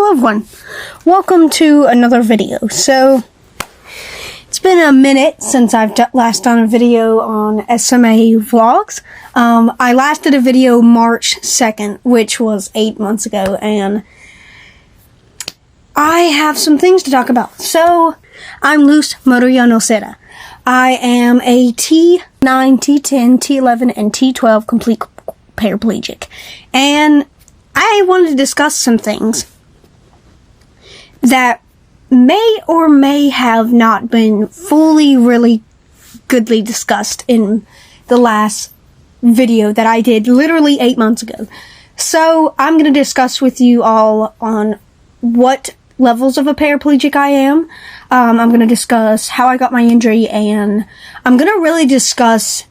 Hello everyone, welcome to another video. So, it's been a minute since I've last done a video on SMA vlogs. I last did a video March 2nd, which was 8 months ago, and I have some things to talk about. So, I'm Luz Moria Nocera. I am a T9, T10, T11, and T12 complete paraplegic. And I wanted to discuss some things that may or may have not been fully, really goodly discussed in the last video that I did literally 8 months ago. So I'm going to discuss with you all on what levels of a paraplegic I am. I'm going to discuss how I got my injury, and I'm going to really discuss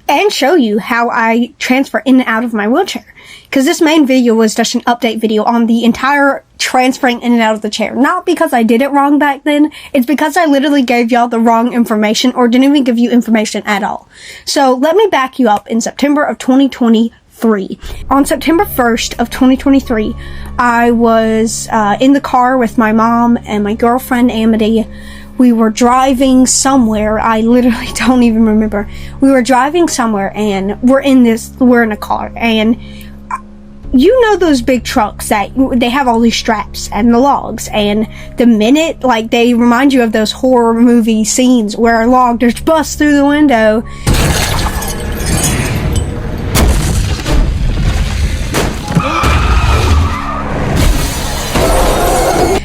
and show you how I transfer in and out of my wheelchair. Because this main video was just an update video on the entire transferring in and out of the chair. Not because I did it wrong back then, it's because I literally gave y'all the wrong information or didn't even give you information at all. So let me back you up. In September of 2023. On September 1st of 2023, I was in the car with my mom and my girlfriend Amity. We were driving somewhere. I literally don't even remember. We were driving somewhere, and we're in a car, and you know those big trucks that they have all these straps and the logs, and the minute, like, they remind you of those horror movie scenes where a log just busts through the window.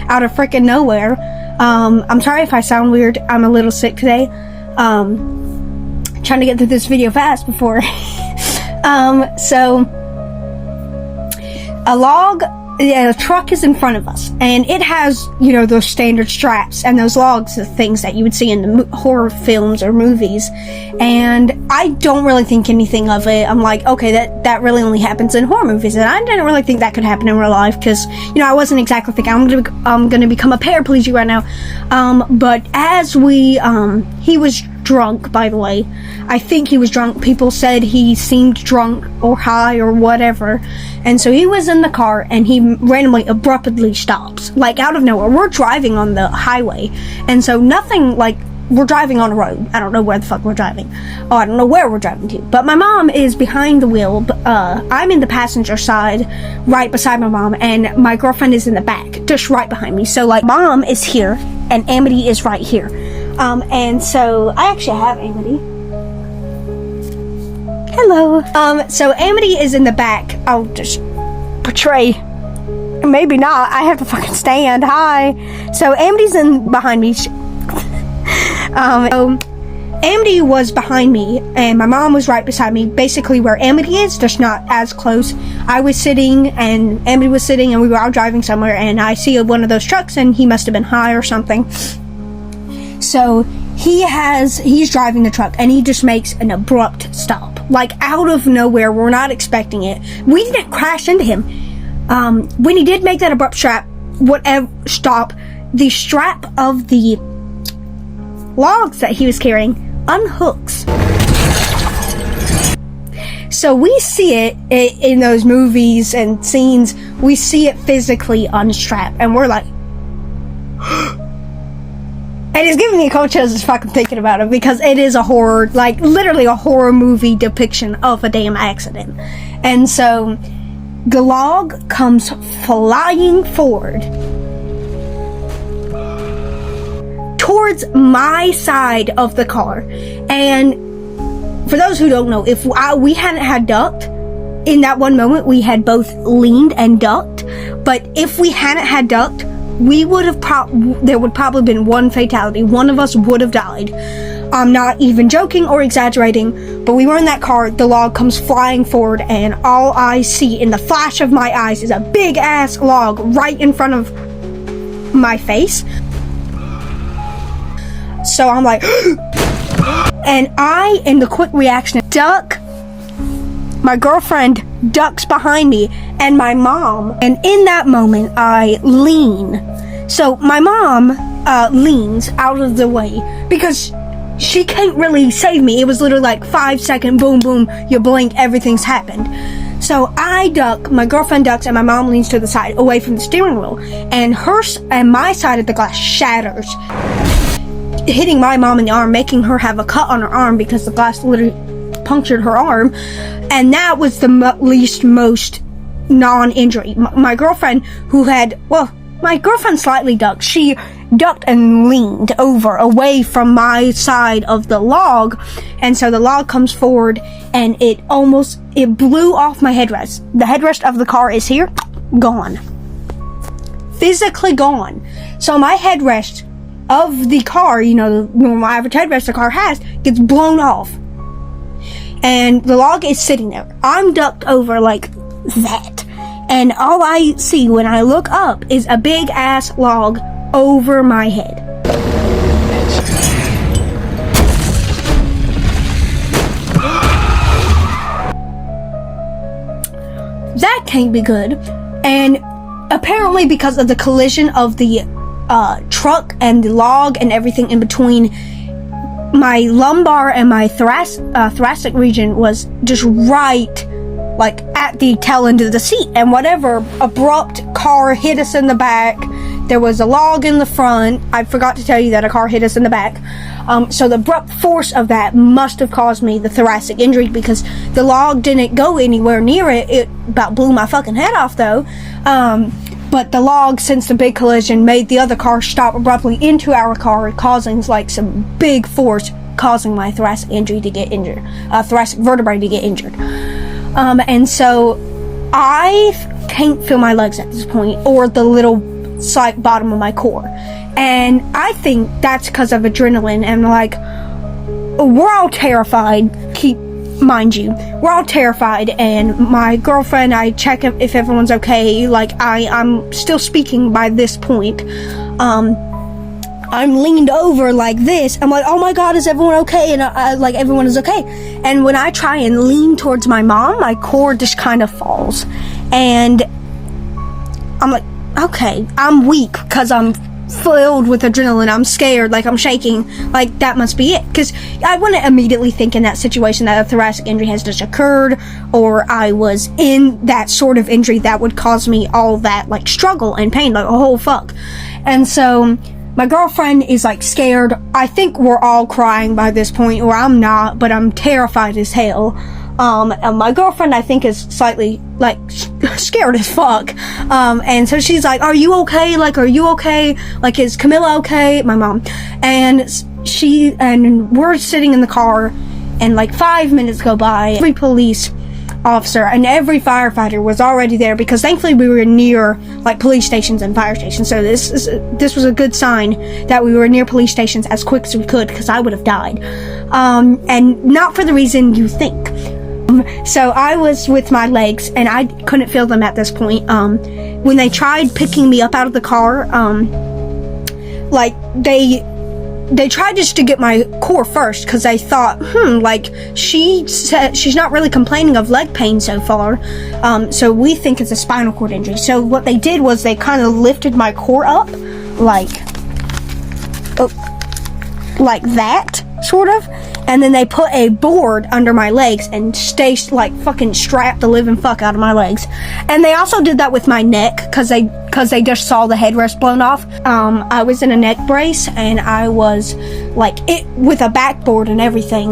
Out of freaking nowhere. I'm sorry if I sound weird. I'm a little sick today. Trying to get through this video fast before. So a truck is in front of us, and it has, you know, those standard straps and those logs, the things that you would see in the horror films or movies. And I don't really think anything of it. I'm like, okay, that really only happens in horror movies, and I didn't really think that could happen in real life, because, you know, I wasn't exactly thinking I'm gonna become a paraplegic right now. But as he was drunk, by the way. I think he was drunk. People said he seemed drunk or high or whatever. And so he was in the car, and he randomly, abruptly stops. Like, out of nowhere. We're driving on the highway. And so nothing, like, we're driving on a road. I don't know where the fuck we're driving. Oh, I don't know where we're driving to. But my mom is behind the wheel. I'm in the passenger side, right beside my mom. And my girlfriend is in the back, just right behind me. So, like, mom is here, and Amity is right here. And so, I actually have Amity. Hello. So Amity is in the back. I'll just portray. Maybe not. I have to fucking stand. Hi. So Amity's behind me. So Amity was behind me, and my mom was right beside me, basically where Amity is, just not as close. I was sitting, and Amity was sitting, and we were out driving somewhere, and I see one of those trucks, and he must have been high or something. So he's driving the truck, and he just makes an abrupt stop, like out of nowhere. We're not expecting it. We didn't crash into him. When he did make that abrupt stop, the strap of the logs that he was carrying unhooks. So we see it in those movies and scenes. We see it physically unstrap, and we're like, and it's giving me a cold chills just fucking thinking about it, because it is a horror, like literally a horror movie depiction of a damn accident. And so the log comes flying forward towards my side of the car. And for those who don't know, if we hadn't had ducked in that one moment, we had both leaned and ducked. But if we hadn't had ducked, we would have there would probably been one fatality. One of us would have died. I'm not even joking or exaggerating, but we were in that car. The log comes flying forward, and all I see in the flash of my eyes is a big ass log right in front of my face. So I'm like, and I, in the quick reaction, duck. My girlfriend ducks behind me, and my mom, and in that moment I lean. So my mom leans out of the way, because she can't really save me. It was literally like 5 second boom boom, you blink, everything's happened. so I duck, my girlfriend ducks, and my mom leans to the side, away from the steering wheel. And my side of the glass shatters, hitting my mom in the arm, making her have a cut on her arm because the glass literally punctured her arm. And that was the most non-injury. My girlfriend, my girlfriend slightly ducked. She ducked and leaned over away from my side of the log, and so the log comes forward and it blew off my headrest. The headrest of the car is here, gone. Physically gone. So my headrest of the car, the normal average headrest the car has, gets blown off. And the log is sitting there. I'm ducked over like that. And all I see when I look up is a big ass log over my head. That can't be good. And apparently because of the collision of the truck and the log and everything in between, my lumbar and my thoracic region was just right like at the tail end of the seat, and whatever abrupt car hit us in the back. There was a log in the front. I forgot to tell you that a car hit us in the back. So the abrupt force of that must have caused me the thoracic injury, because the log didn't go anywhere near it. It about blew my fucking head off though. But the log, since the big collision, made the other car stop abruptly into our car, causing like some big force, causing my thoracic injury to get injured, thoracic vertebrae to get injured. And so I can't feel my legs at this point, or the little side bottom of my core. And I think that's because of adrenaline. And like, we're all terrified, mind you, we're all terrified. And my girlfriend, I check if everyone's okay. Like, I'm still speaking by this point. I'm leaned over like this. I'm like, oh my god, is everyone okay? And like, everyone is okay. And when I try and lean towards my mom, my core just kind of falls. And I'm like, okay, I'm weak because I'm filled with adrenaline. I'm scared, like I'm shaking, like that must be it. Because I wouldn't immediately think in that situation that a thoracic injury has just occurred, or I was in that sort of injury that would cause me all that like struggle and pain, like oh fuck. And so my girlfriend is like scared. I think we're all crying by this point, or I'm not, but I'm terrified as hell. And my girlfriend, I think, is slightly like scared as fuck. And so she's like, are you okay? Like, are you okay? Like, is Camilla okay? My mom. And we're sitting in the car, and like 5 minutes go by. Every police officer and every firefighter was already there, because thankfully we were near like police stations and fire stations. So this was a good sign that we were near police stations as quick as we could, because I would have died. And not for the reason you think. So I was with my legs, and I couldn't feel them at this point. When they tried picking me up out of the car, like they tried just to get my core first, because they thought, like she said she's not really complaining of leg pain so far, so we think it's a spinal cord injury. So what they did was they kind of lifted my core up like that, sort of, and then they put a board under my legs and like fucking strapped the living fuck out of my legs. And they also did that with my neck, because they just saw the headrest blown off. I was in a neck brace, and I was like it with a backboard and everything,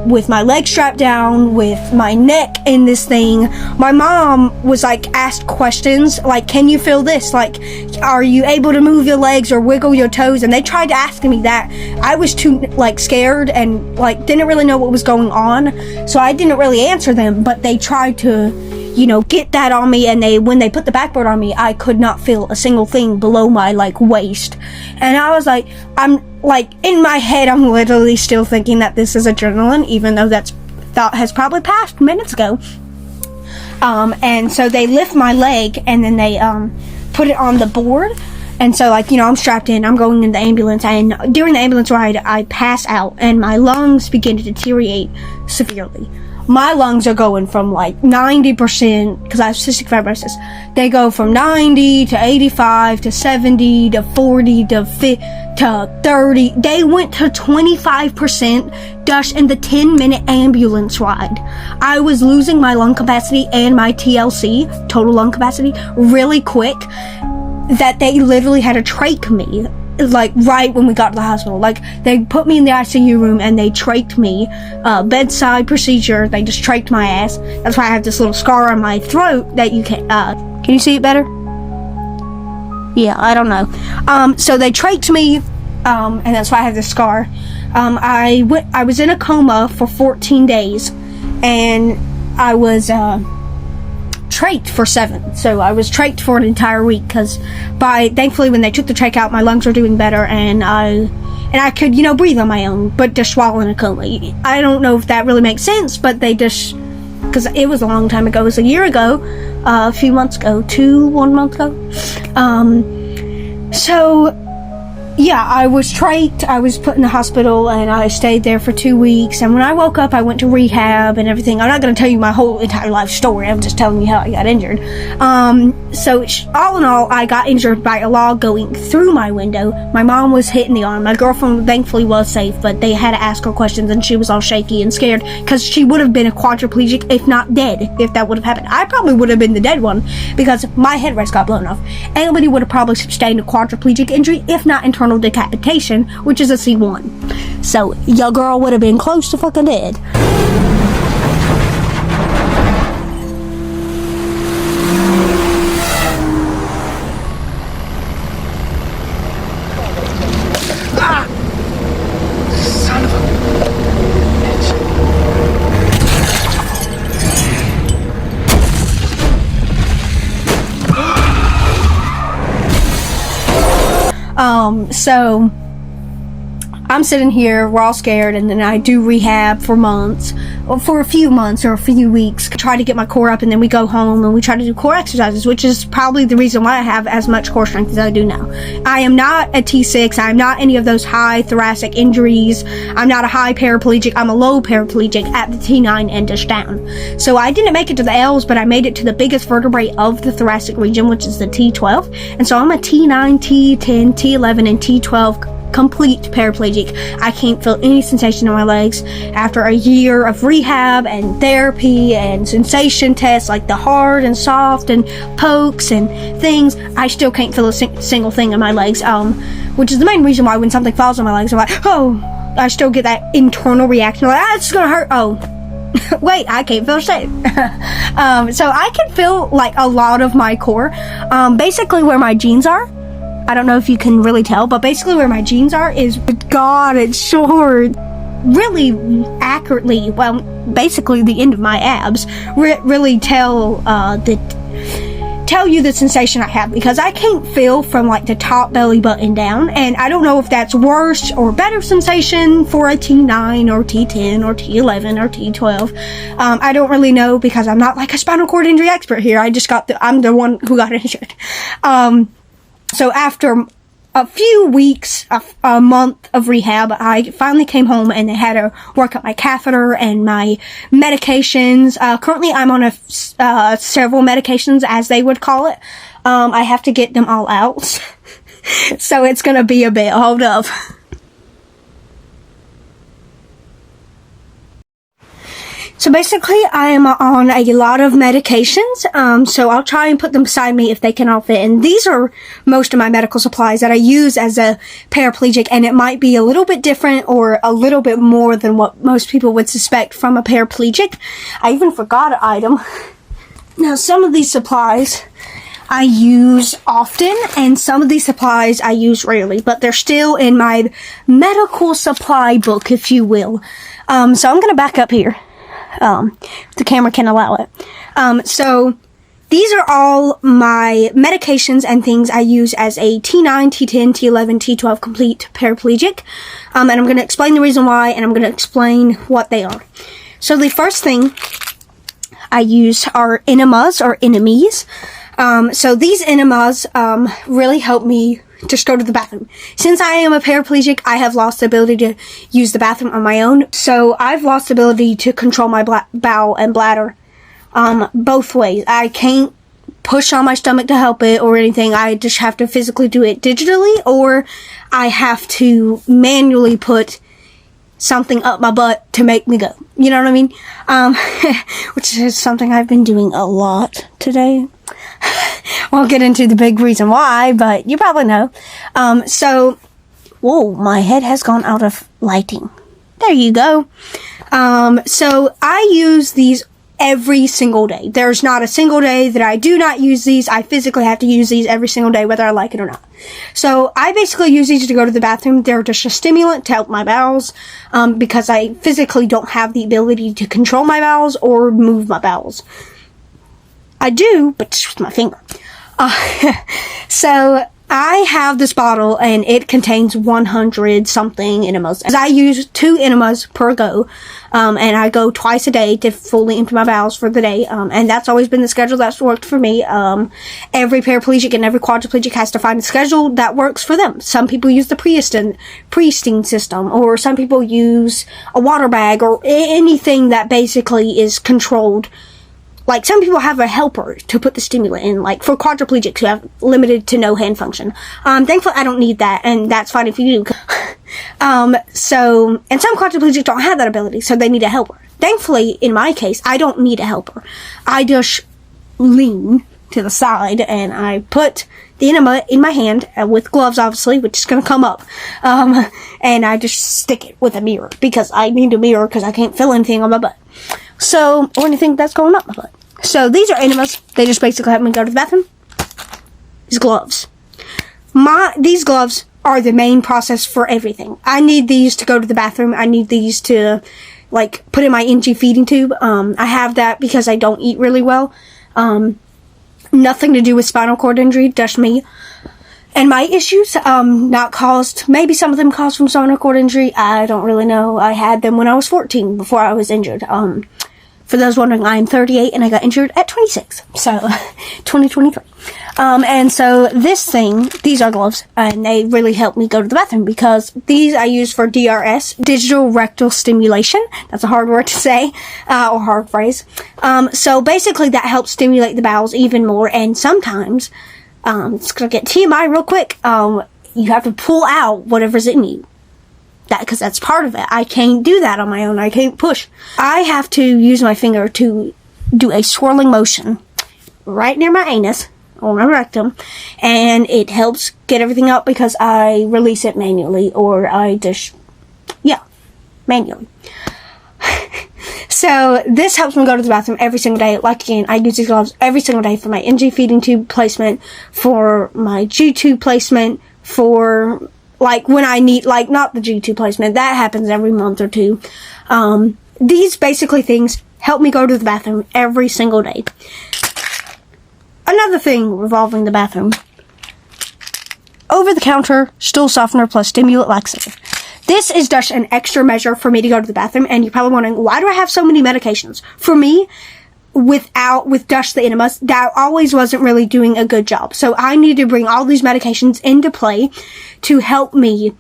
with my legs strapped down, with my neck in this thing. My mom was like asked questions like, can you feel this? Like, are you able to move your legs or wiggle your toes? And they tried to ask me that. I was too like scared and like didn't really know what was going on, so I didn't really answer them. But they tried to, get that on me, and when they put the backboard on me, I could not feel a single thing below my like waist. And I was like, I'm like, in my head, I'm literally still thinking that this is adrenaline, even though that thought has probably passed minutes ago. And so they lift my leg, and then they put it on the board. And so, like, I'm strapped in, I'm going in the ambulance, and during the ambulance ride, I pass out, and my lungs begin to deteriorate severely. my lungs are going from like 90%, because I have cystic fibrosis. They go from 90 to 85 to 70 to 40 to 30. They went to 25% just in the 10-minute ambulance ride. I was losing my lung capacity and my TLC, total lung capacity, really quick, that they literally had to trach me, like, right when we got to the hospital. Like, they put me in the ICU room and they trached me, bedside procedure. They just trached my ass. That's why I have this little scar on my throat that you can you see it better? Yeah, I don't know. So they trached me, and that's why I have this scar. I was in a coma for 14 days, and I was, trached for 7. So I was trached for an entire week, because thankfully when they took the trach out, my lungs were doing better, and I could, breathe on my own, but just while in a coma. I don't know if that really makes sense, but they just, because it was a long time ago, it was a year ago, a few months ago, 1 month ago. So yeah, I was trached, I was put in the hospital, and I stayed there for 2 weeks, and when I woke up, I went to rehab and everything. I'm not going to tell you my whole entire life story, I'm just telling you how I got injured. So all in all, I got injured by a log going through my window. My mom was hit in the arm. My girlfriend thankfully was safe, but they had to ask her questions, and she was all shaky and scared, because she would have been a quadriplegic, if not dead, if that would have happened. I probably would have been the dead one, because my headrest got blown off. Anybody would have probably sustained a quadriplegic injury, if not internal decapitation, which is a C1. So your girl would have been close to fucking dead. Ah! Son of a So I'm sitting here, we're all scared, and then I do rehab for months, or for a few months or a few weeks, try to get my core up, and then we go home and we try to do core exercises, which is probably the reason why I have as much core strength as I do now. I am not a T6, I'm not any of those high thoracic injuries, I'm not a high paraplegic, I'm a low paraplegic at the T9 and just down. So I didn't make it to the L's, but I made it to the biggest vertebrae of the thoracic region, which is the T12, and so I'm a T9, T10, T11, and T12 complete paraplegic. I can't feel any sensation in my legs. After a year of rehab and therapy and sensation tests, like the hard and soft and pokes and things, I still can't feel a single thing in my legs, which is the main reason why when something falls on my legs, I'm like, oh, I still get that internal reaction, like, it's gonna hurt, oh, wait, I can't feel shit. So I can feel like a lot of my core, basically where my jeans are. I don't know if you can really tell, but basically where my jeans are is, God, it's short. Really accurately, well, basically the end of my abs, really tell you the sensation I have, because I can't feel from like the top belly button down, and I don't know if that's worse or better sensation for a T9 or T10 or T11 or T12. I don't really know, because I'm not like a spinal cord injury expert here. I'm the one who got injured. So after a few weeks, a month of rehab, I finally came home and they had to work up my catheter and my medications. Currently I'm on several medications, as they would call it. I have to get them all out. So it's gonna be a bit. Hold up. So basically, I am on a lot of medications, so I'll try and put them beside me if they can all fit. And these are most of my medical supplies that I use as a paraplegic, and it might be a little bit different or a little bit more than what most people would suspect from a paraplegic. I even forgot an item. Now, some of these supplies I use often, and some of these supplies I use rarely, but they're still in my medical supply book, if you will. So I'm going to back up here. If the camera can allow it. So these are all my medications and things I use as a T9, T10, T11, T12 complete paraplegic. And I'm going to explain the reason why, and I'm going to explain what they are. So the first thing I use are enemas or enemies. So these enemas really help me just go to the bathroom. Since I am a paraplegic, I have lost the ability to use the bathroom on my own. So I've lost the ability to control my bowel and bladder both ways. I can't push on my stomach to help it or anything. I just have to physically do it digitally, or I have to manually put something up my butt to make me go. You know what I mean? Which is something I've been doing a lot today. Won't get into the big reason why, but you probably know. Whoa, my head has gone out of lighting. There you go. So I use these every single day. There's not a single day that I do not use these. I physically have to use these every single day, whether I like it or not. So I basically use these to go to the bathroom. They're just a stimulant to help my bowels, because I physically don't have the ability to control my bowels or move my bowels. I do, but just with my finger. So I have this bottle, and it contains 100 something enemas. I use 2 enemas per go, and I go twice a day to fully empty my bowels for the day, and that's always been the schedule that's worked for me. Every paraplegic and every quadriplegic has to find a schedule that works for them. Some people use the Priesting system, or some people use a water bag, or anything that basically is controlled. Like, some people have a helper to put the stimulant in, like, for quadriplegics who have limited to no hand function. Thankfully, I don't need that, and that's fine if you do. And some quadriplegics don't have that ability, so they need a helper. Thankfully, in my case, I don't need a helper. I just lean to the side, and I put the enema in my hand, with gloves, obviously, which is gonna come up. And I just stick it with a mirror, because I need a mirror, because I can't feel anything on my butt. So, or anything that's going up my butt. So, these are enemas. They just basically help me go to the bathroom. These gloves. These gloves are the main process for everything. I need these to go to the bathroom. I need these to, like, put in my NG feeding tube. I have that because I don't eat really well. Nothing to do with spinal cord injury, just me. And my issues, not caused, maybe some of them caused from spinal cord injury. I don't really know. I had them when I was 14, before I was injured. For those wondering, I am 38 and I got injured at 26. So, 2023. And so these are gloves, and they really help me go to the bathroom, because these I use for DRS, digital rectal stimulation. That's a hard word to say, or hard phrase. So basically that helps stimulate the bowels even more, and sometimes, it's gonna get TMI real quick, you have to pull out whatever's in you. Because that's part of it. I can't do that on my own. I can't push. I have to use my finger to do a swirling motion right near my anus, or my rectum, and it helps get everything out, because I release it manually, or I just, manually. So, this helps me go to the bathroom every single day. Like, again, I use these gloves every single day for my NG feeding tube placement, for my G-tube placement, for, like, when I need, like, not the G-tube placement. That happens every month or two. These basically things help me go to the bathroom every single day. Another thing revolving the bathroom. Over-the-counter stool softener plus stimulant laxative. This is just an extra measure for me to go to the bathroom, and you're probably wondering, why do I have so many medications? For me, with just the enemas, that always wasn't really doing a good job. So I need to bring all these medications into play to help me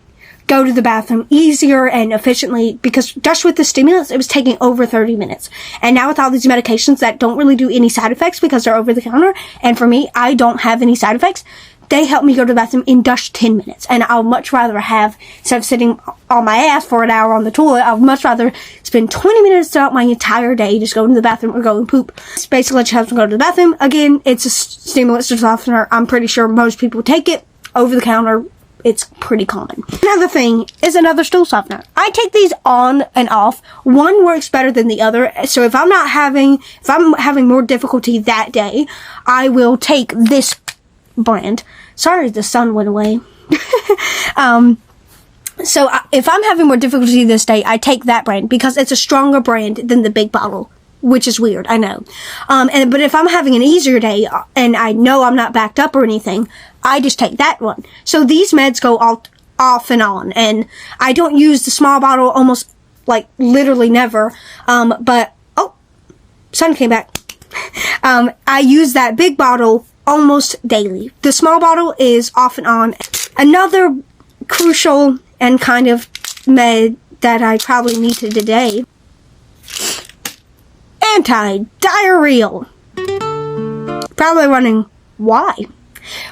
go to the bathroom easier and efficiently, because just with the stimulants, it was taking over 30 minutes. And now with all these medications that don't really do any side effects because they're over the counter, and for me, I don't have any side effects, they help me go to the bathroom in just 10 minutes. And I'll much rather have, instead of sitting on my ass for an hour on the toilet, I'll much rather spend 20 minutes throughout my entire day just going to the bathroom or going poop. This basically just helps me go to the bathroom. Again, it's a stimulant softener. I'm pretty sure most people take it over the counter. It's pretty common. Another thing is another stool softener. I take these on and off. One works better than the other. So if I'm having more difficulty that day, I will take this brand. Sorry, the sun went away. So if I'm having more difficulty this day, I take that brand because it's a stronger brand than the big bottle, which is weird, I know. But if I'm having an easier day and I know I'm not backed up or anything, I just take that one. So these meds go all off and on, and I don't use the small bottle almost, like, literally never. But sun came back. I use that big bottle almost daily. The small bottle is off and on. Another crucial and kind of med that I probably needed today. Anti-diarrheal. Probably wondering why.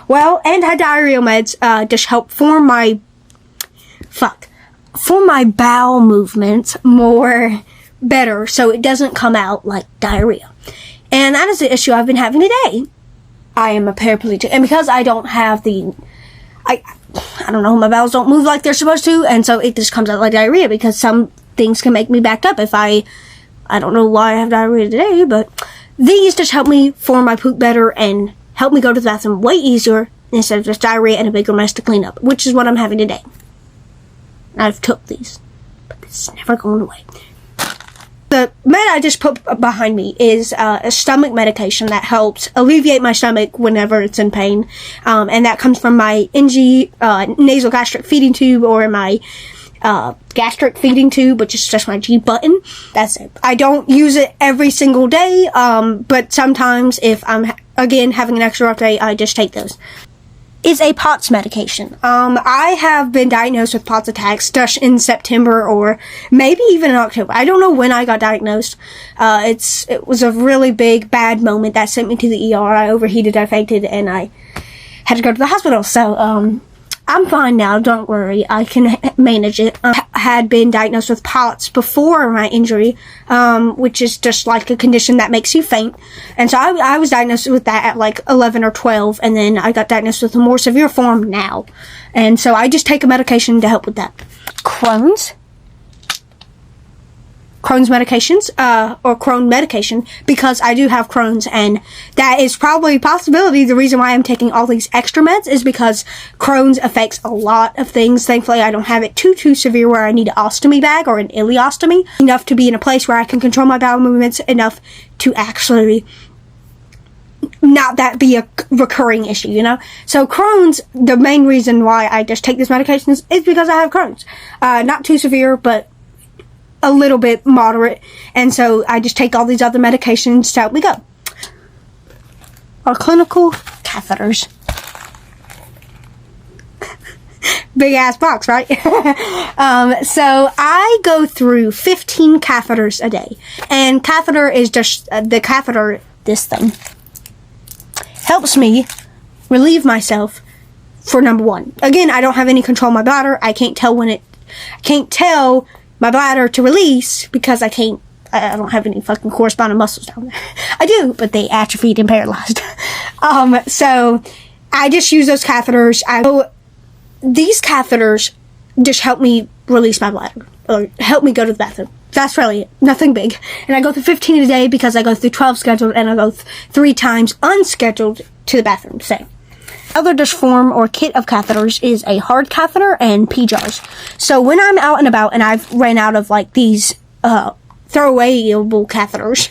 Well, anti-diarrheal meds just help form my bowel movements more better, so it doesn't come out like diarrhea. And that is the issue I've been having today. I am a paraplegic, and because I don't have I don't know, my bowels don't move like they're supposed to, and so it just comes out like diarrhea, because some things can make me backed up if I don't know why I have diarrhea today, but these just help me form my poop better and help me go to the bathroom way easier instead of just diarrhea and a bigger mess to clean up, which is what I'm having today. I've took these, but this is never going away. The med I just put behind me is a stomach medication that helps alleviate my stomach whenever it's in pain. And that comes from my NG nasal gastric feeding tube, or my gastric feeding tube, which is just my G button. That's it. I don't use it every single day, but sometimes if I'm, again, having an extra rough day, I just take those. Is a POTS medication. I have been diagnosed with POTS attacks just in September, or maybe even in October. I don't know when I got diagnosed. It was a really big, bad moment that sent me to the ER. I overheated, I fainted, and I had to go to the hospital. So, I'm fine now, don't worry. I can manage it. I had been diagnosed with POTS before my injury, which is just like a condition that makes you faint. And so I was diagnosed with that at like 11 or 12, and then I got diagnosed with a more severe form now. And so I just take a medication to help with that. Crohn's medications, or Crohn medication, because I do have Crohn's, and that is probably a possibility. The reason why I'm taking all these extra meds is because Crohn's affects a lot of things. Thankfully, I don't have it too severe where I need an ostomy bag or an ileostomy, enough to be in a place where I can control my bowel movements enough to actually not that be a recurring issue, you know? So Crohn's, the main reason why I just take these medications is because I have Crohn's. Not too severe, but a little bit moderate, and so I just take all these other medications to help me go. Our clinical catheters. Big ass box, right? So I go through 15 catheters a day, and catheter is just the catheter. This thing helps me relieve myself. For number one, again, I don't have any control of my bladder. I can't tell my bladder to release because I don't have any fucking corresponding muscles down there. I do, but they atrophied and paralyzed. So I just use those catheters. These catheters just help me release my bladder, or help me go to the bathroom. That's really it. Nothing big. And I go through 15 a day because I go through 12 scheduled, and I go 3 times unscheduled to the bathroom. So other dish form or kit of catheters is a hard catheter and pee jars. So when I'm out and about and I've ran out of like these throwawayable catheters,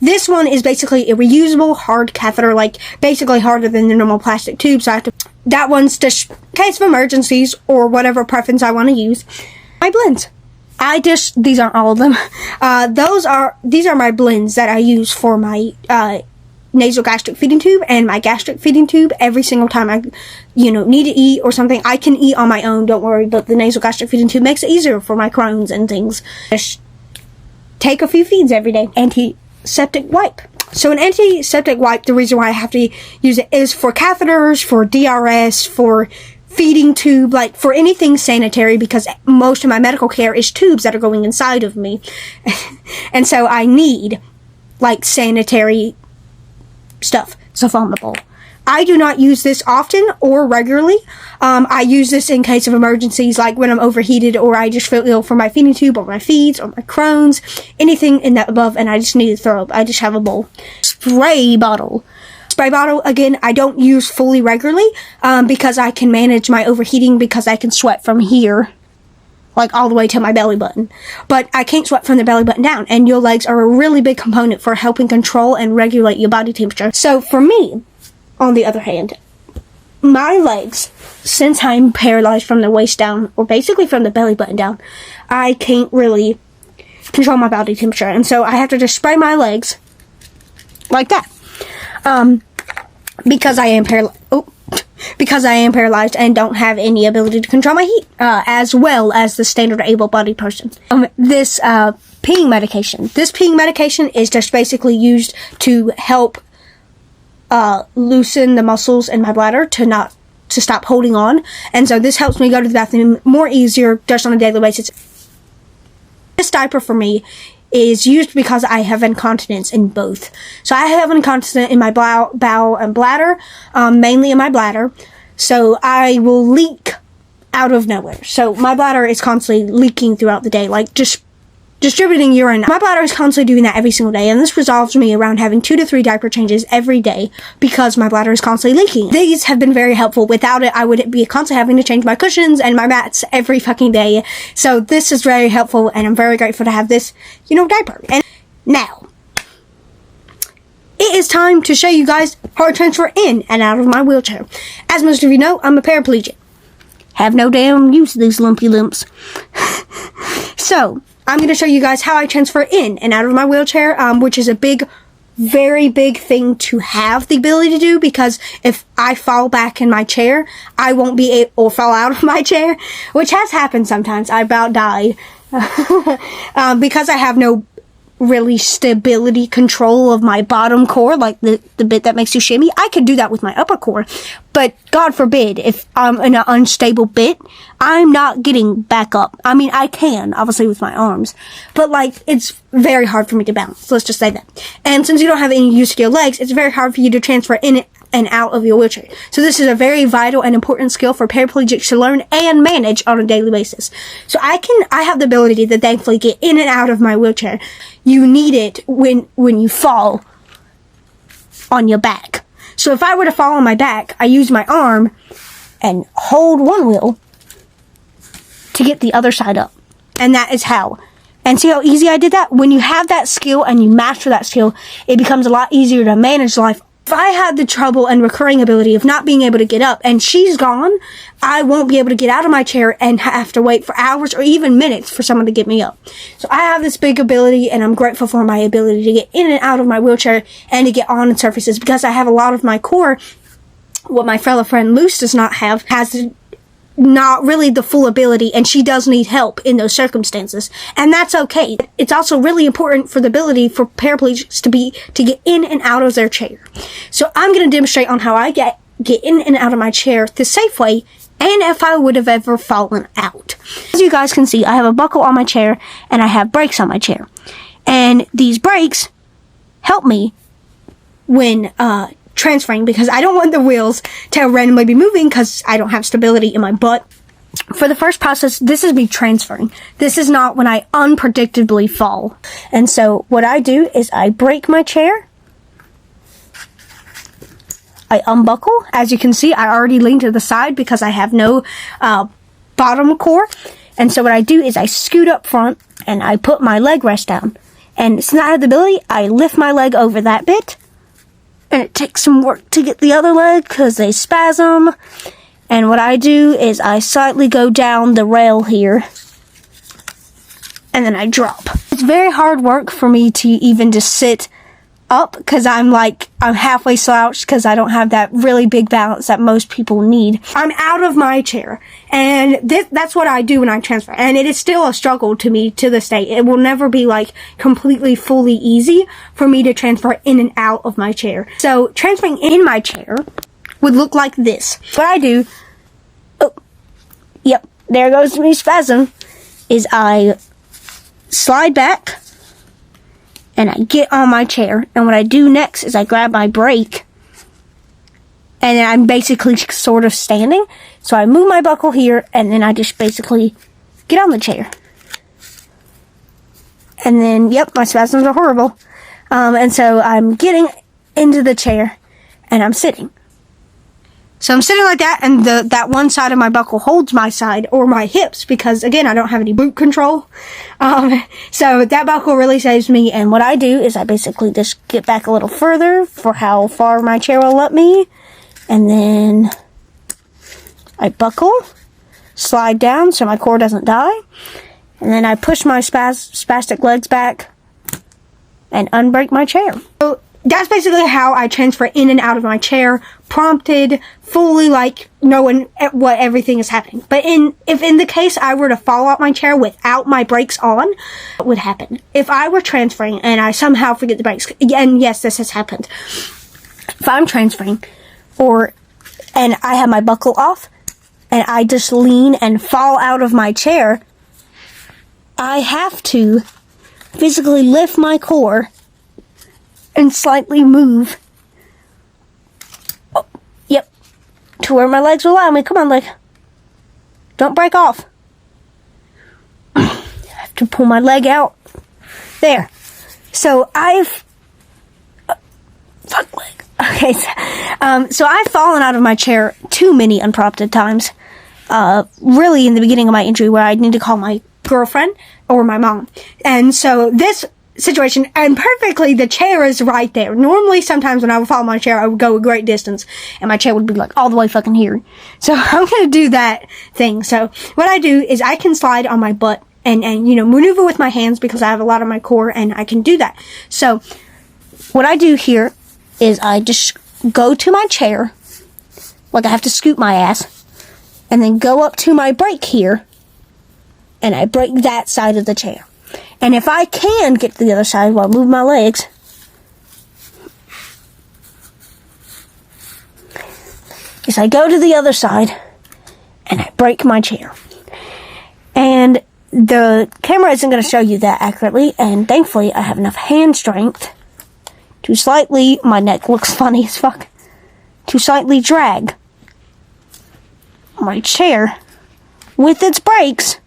this one is basically a reusable hard catheter, like basically harder than the normal plastic tube. So that one's just in case of emergencies or whatever preference I want to use. My blends. These aren't all of them. These are my blends that I use for my nasal gastric feeding tube and my gastric feeding tube. Every single time I, need to eat or something, I can eat on my own, don't worry, but the nasal gastric feeding tube makes it easier for my Crohn's and things. Just take a few feeds every day. Antiseptic wipe. So an antiseptic wipe, the reason why I have to use it is for catheters, for DRS, for feeding tube, like for anything sanitary, because most of my medical care is tubes that are going inside of me. And so I need like sanitary stuff. So flammable. I do not use this often or regularly. I use this in case of emergencies, like when I'm overheated or I just feel ill for my feeding tube or my feeds or my Crohn's, anything in that above, and I just need to throw up. I just have a bowl. Spray bottle. Spray bottle, again, I don't use fully regularly because I can manage my overheating because I can sweat from here, like all the way to my belly button. But I can't sweat from the belly button down, and your legs are a really big component for helping control and regulate your body temperature. So for me, on the other hand, my legs, since I'm paralyzed from the waist down, or basically from the belly button down, I can't really control my body temperature, and so I have to just spray my legs like that. because I am paralyzed and don't have any ability to control my heat, as well as the standard able-bodied person. This peeing medication is just basically used to help loosen the muscles in my bladder to stop holding on, and so this helps me go to the bathroom more easier just on a daily basis. This diaper for me is used because I have incontinence in both. So I have incontinence in my bowel and bladder, mainly in my bladder. So I will leak out of nowhere. So my bladder is constantly leaking throughout the day, like just distributing urine. My bladder is constantly doing that every single day, and this resolves me around having 2 to 3 diaper changes every day because my bladder is constantly leaking. These have been very helpful. Without it, I would be constantly having to change my cushions and my mats every fucking day. So this is very helpful, and I'm very grateful to have this, diaper. And now, it is time to show you guys how I transfer in and out of my wheelchair. As most of you know, I'm a paraplegic. Have no damn use of these lumpy lumps. So, I'm going to show you guys how I transfer in and out of my wheelchair, which is a very big thing to have the ability to do, because if I fall back in my chair, I won't be able, or fall out of my chair, which has happened sometimes. I about died, because I have no really stability control of my bottom core, like the bit that makes you shimmy. I could do that with my upper core, but God forbid, if I'm in an unstable bit, I'm not getting back up. I mean, I can, obviously with my arms, but it's very hard for me to balance. Let's just say that. And since you don't have any use to your legs, it's very hard for you to transfer in and out of your wheelchair. So this is a very vital and important skill for paraplegics to learn and manage on a daily basis. So I have the ability to thankfully get in and out of my wheelchair. You need it when you fall on your back. So if I were to fall on my back, I use my arm and hold one wheel to get the other side up. And that is how. And see how easy I did that? When you have that skill and you master that skill, it becomes a lot easier to manage life. If I had the trouble and recurring ability of not being able to get up and she's gone, I won't be able to get out of my chair and have to wait for hours or even minutes for someone to get me up. So I have this big ability, and I'm grateful for my ability to get in and out of my wheelchair and to get on surfaces, because I have a lot of my core, what my fellow friend Luce does not have, has not really the full ability, and she does need help in those circumstances, and that's okay. It's also really important for the ability for paraplegics to get in and out of their chair. So I'm going to demonstrate on how I get in and out of my chair the safe way, and if I would have ever fallen out. As you guys can see, I have a buckle on my chair and I have brakes on my chair, and these brakes help me when transferring, because I don't want the wheels to randomly be moving because I don't have stability in my butt. For the first process, this is me transferring. This is not when I unpredictably fall. And so what I do is I brake my chair. I unbuckle. As you can see, I already lean to the side because I have no bottom core. And so what I do is I scoot up front and I put my leg rest down. And since I have the ability, I lift my leg over that bit. And it takes some work to get the other leg because they spasm. And what I do is I slightly go down the rail here. And then I drop. It's very hard work for me to even just sit up, because I'm halfway slouched because I don't have that really big balance that most people need. I'm out of my chair, and that's what I do when I transfer, and it is still a struggle to me to this day. It will never be completely fully easy for me to transfer in and out of my chair. So transferring in my chair would look like this. What I do, yep, there goes me spasm, is I slide back and I get on my chair, and what I do next is I grab my brake, and then I'm basically sort of standing. So I move my buckle here, and then I just basically get on the chair. And then, yep, my spasms are horrible. And so I'm getting into the chair, and I'm sitting. So I'm sitting like that, and that one side of my buckle holds my side, or my hips, because, again, I don't have any boot control. So that buckle really saves me, and what I do is I basically just get back a little further for how far my chair will let me, and then I buckle, slide down so my core doesn't die, and then I push my spastic legs back and unbrake my chair. So that's basically how I transfer in and out of my chair, prompted, fully like knowing what everything is happening. But if in the case I were to fall out my chair without my brakes on, what would happen? If I were transferring and I somehow forget the brakes, and yes, this has happened. If I'm transferring, and I have my buckle off, and I just lean and fall out of my chair, I have to physically lift my core and slightly move. Oh, yep. To where my legs will allow me. Come on, leg. Don't break off. I have to pull my leg out. There. So I've... fuck leg. Okay. So I've fallen out of my chair too many unprompted times. Really in the beginning of my injury where I'd need to call my girlfriend or my mom. And so this situation, and perfectly, the chair is right there. Normally, sometimes when I would fall in my chair, I would go a great distance, and my chair would be like all the way fucking here. So I'm gonna do that thing. So what I do is I can slide on my butt and maneuver with my hands because I have a lot of my core, and I can do that. So what I do here is I just go to my chair, like I have to scoot my ass, and then go up to my brake here, and I brake that side of the chair. And if I can get to the other side while I move my legs, is I go to the other side and I break my chair. And the camera isn't going to show you that accurately, and thankfully I have enough hand strength to slightly, my neck looks funny as fuck, to slightly drag my chair with its brakes.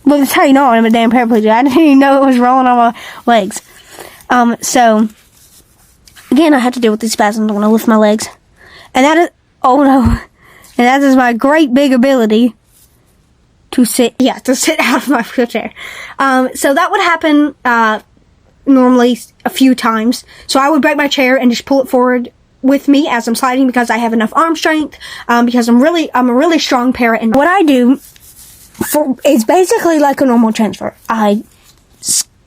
Well, that's how you know I'm a damn paraplegic. I didn't even know it was rolling on my legs. So, again, I have to deal with these spasms when I lift my legs. And that is, oh no. And that is my great big ability to sit out of my wheelchair. So that would happen, normally a few times. So I would break my chair and just pull it forward with me as I'm sliding because I have enough arm strength, because I'm a really strong parrot. And what I do it's basically like a normal transfer. I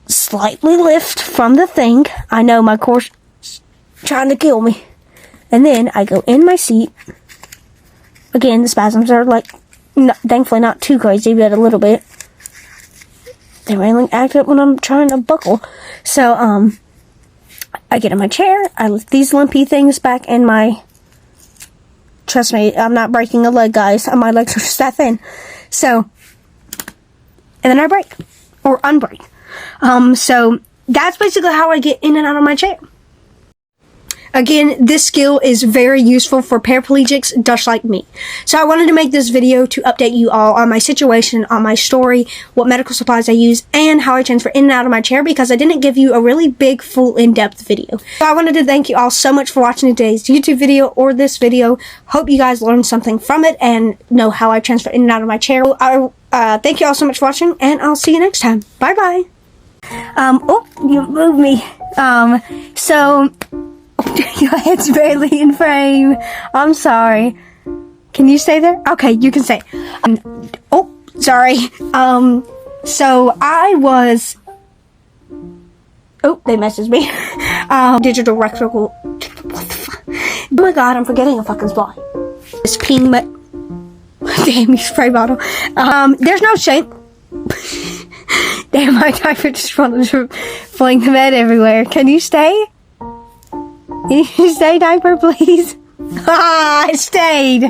slightly lift from the thing. I know my core's trying to kill me. And then I go in my seat. Again, the spasms are like, thankfully not too crazy, but a little bit. They mainly act up when I'm trying to buckle. So, I get in my chair. I lift these limpy things back in my... Trust me, I'm not breaking a leg, guys. My legs are just that thin. So... and then I brake, or unbrake. So that's basically how I get in and out of my chair. Again, this skill is very useful for paraplegics just like me. So I wanted to make this video to update you all on my situation, on my story, what medical supplies I use, and how I transfer in and out of my chair because I didn't give you a really big, full, in-depth video. So I wanted to thank you all so much for watching today's YouTube video or this video. Hope you guys learned something from it and know how I transfer in and out of my chair. Thank you all so much for watching, and I'll see you next time. Bye-bye. Oh, you moved me. So... your head's barely in frame. I'm sorry. Can you stay there? Okay, you can stay. Oh, sorry. So I was... oh, they messaged me. Digital rectangle. What the fuck? Oh my god, I'm forgetting a fucking spot. It's ping, but... damn, you spray bottle. There's no shape. Damn, my diaper just wanted to fling the bed everywhere. Can you stay? Can you stay, diaper, please? Ah, I stayed.